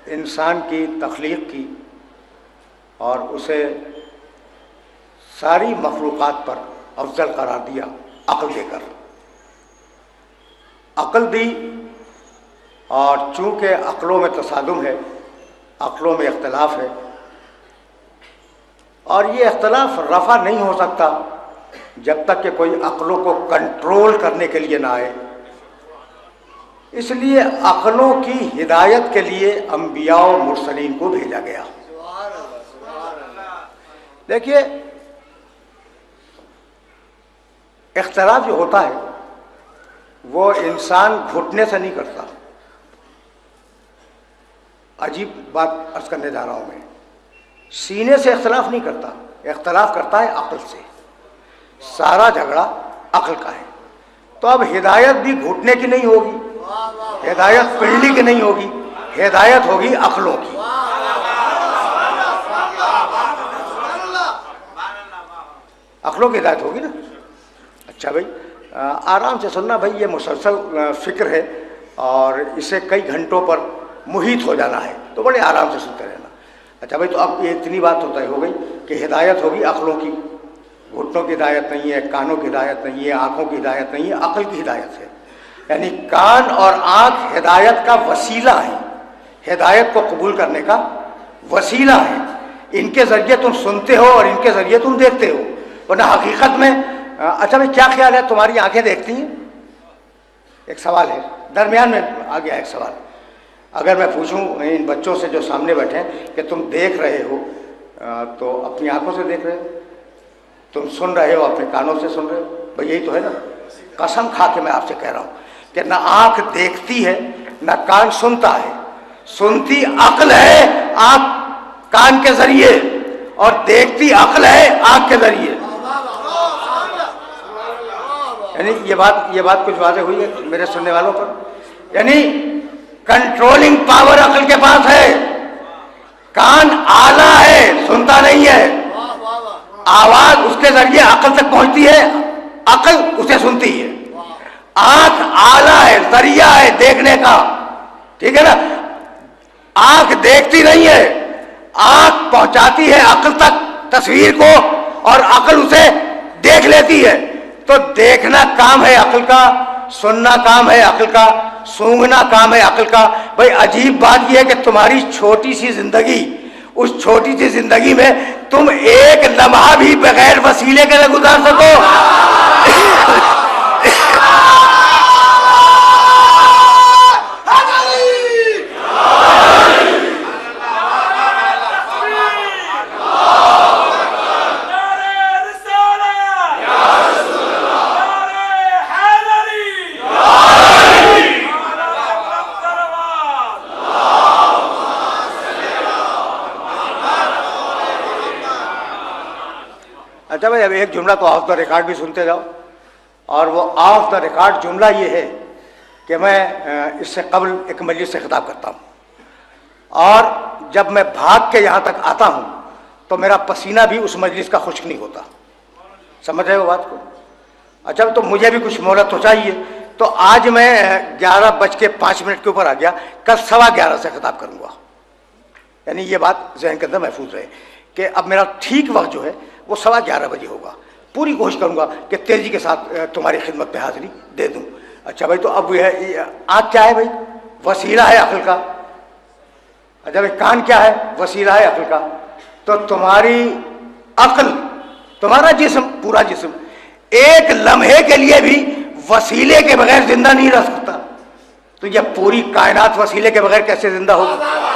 انسان کی تخلیق کی اور اسے ساری مخلوقات پر افضل قرار دیا عقل دے کر. عقل دی، اور چونکہ عقلوں میں تصادم ہے، عقلوں میں اختلاف ہے، اور یہ اختلاف رفع نہیں ہو سکتا جب تک کہ کوئی عقلوں کو کنٹرول کرنے کے لیے نہ آئے. اس لیے عقلوں کی ہدایت کے لیے انبیاء و مرسلین کو بھیجا گیا. دیکھیے، اختلاف جو ہوتا ہے وہ انسان گھٹنے سے نہیں کرتا. عجیب بات عرض کرنے جا رہا ہوں میں. سینے سے اختلاف نہیں کرتا، اختلاف کرتا ہے عقل سے. سارا جھگڑا عقل کا ہے. تو اب ہدایت بھی گھٹنے کی نہیں ہوگی، ہدایت پنڈلی کی نہیں ہوگی، ہدایت ہوگی عقلوں کی. عقلوں کی ہدایت ہوگی نا. اچھا بھائی، آرام سے سننا بھائی، یہ مسلسل فکر ہے اور اسے کئی گھنٹوں پر محیط ہو جانا ہے، تو بڑے آرام سے سنتے رہنا. اچھا بھائی، تو اب یہ اتنی بات تو طے ہو گئی کہ ہدایت ہوگی عقلوں کی. گھٹنوں کی ہدایت نہیں ہے، کانوں کی ہدایت نہیں ہے، آنکھوں کی ہدایت نہیں ہے، عقل کی ہدایت ہے. یعنی کان اور آنکھ ہدایت کا وسیلہ ہے، ہدایت کو قبول کرنے کا وسیلہ ہے. ان کے ذریعے تم سنتے ہو اور ان کے ذریعے تم دیکھتے ہو، ورنہ حقیقت میں. اچھا بھائی، کیا خیال ہے، تمہاری آنکھیں دیکھتی ہیں؟ ایک سوال ہے، درمیان میں آ گیا ایک سوال. اگر میں پوچھوں ان بچوں سے جو سامنے بیٹھے ہیں کہ تم دیکھ رہے ہو تو اپنی آنکھوں سے دیکھ رہے ہو، تم سن رہے ہو اپنے کانوں سے سن رہے ہو؟ بھئی یہی تو ہے نا. قسم کھا کے میں آپ سے کہہ رہا ہوں کہ نہ آنکھ دیکھتی ہے نہ کان سنتا ہے. سنتی عقل ہے آنکھ کان کے ذریعے، اور دیکھتی عقل ہے آنکھ کے ذریعے. یعنی یہ بات کچھ واضح ہوئی ہے میرے سننے والوں پر. یعنی کنٹرولنگ پاور عقل کے پاس ہے. کان آلہ ہے، سنتا نہیں ہے. آواز اس کے ذریعے عقل تک پہنچتی ہے، عقل اسے سنتی ہے. آنکھ آلہ ہے، ذریعہ ہے دیکھنے کا، ٹھیک ہے نا. آنکھ دیکھتی نہیں ہے، آنکھ پہنچاتی ہے عقل تک تصویر کو، اور عقل اسے دیکھ لیتی ہے. تو دیکھنا کام ہے عقل کا، سننا کام ہے عقل کا، سونگھنا کام ہے عقل کا. بھائی عجیب بات یہ ہے کہ تمہاری چھوٹی سی زندگی، اس چھوٹی سی زندگی میں تم ایک لمحہ بھی بغیر وسیلے کے نہ گزار سکو. اچھا بھائی، اب ایک جملہ تو آف دا ریکارڈ بھی سنتے جاؤ. اور وہ آف دا ریکارڈ جملہ یہ ہے کہ میں اس سے قبل ایک مجلس سے خطاب کرتا ہوں، اور جب میں بھاگ کے یہاں تک آتا ہوں تو میرا پسینہ بھی اس مجلس کا خشک نہیں ہوتا. سمجھ رہے ہو بات کو؟ اچھا، تو مجھے بھی کچھ مہلت تو چاہیے. تو آج میں 11:05 کے اوپر آ گیا، کل 11:15 سے خطاب کروں گا. یعنی یہ بات ذہن کے اندر محفوظ رہے کہ اب میرا ٹھیک وقت جو ہے وہ 11:15 بجے ہوگا. پوری کوشش کروں گا کہ تیزی کے ساتھ تمہاری خدمت میں حاضری دے دوں. اچھا بھائی، تو اب یہ آنکھ کیا ہے بھائی؟ وسیلہ ہے عقل کا. اچھا بھائی، کان کیا ہے؟ وسیلہ ہے عقل کا. تو تمہاری عقل، تمہارا جسم، پورا جسم ایک لمحے کے لیے بھی وسیلے کے بغیر زندہ نہیں رہ سکتا. تو یہ پوری کائنات وسیلے کے بغیر کیسے زندہ ہوگی؟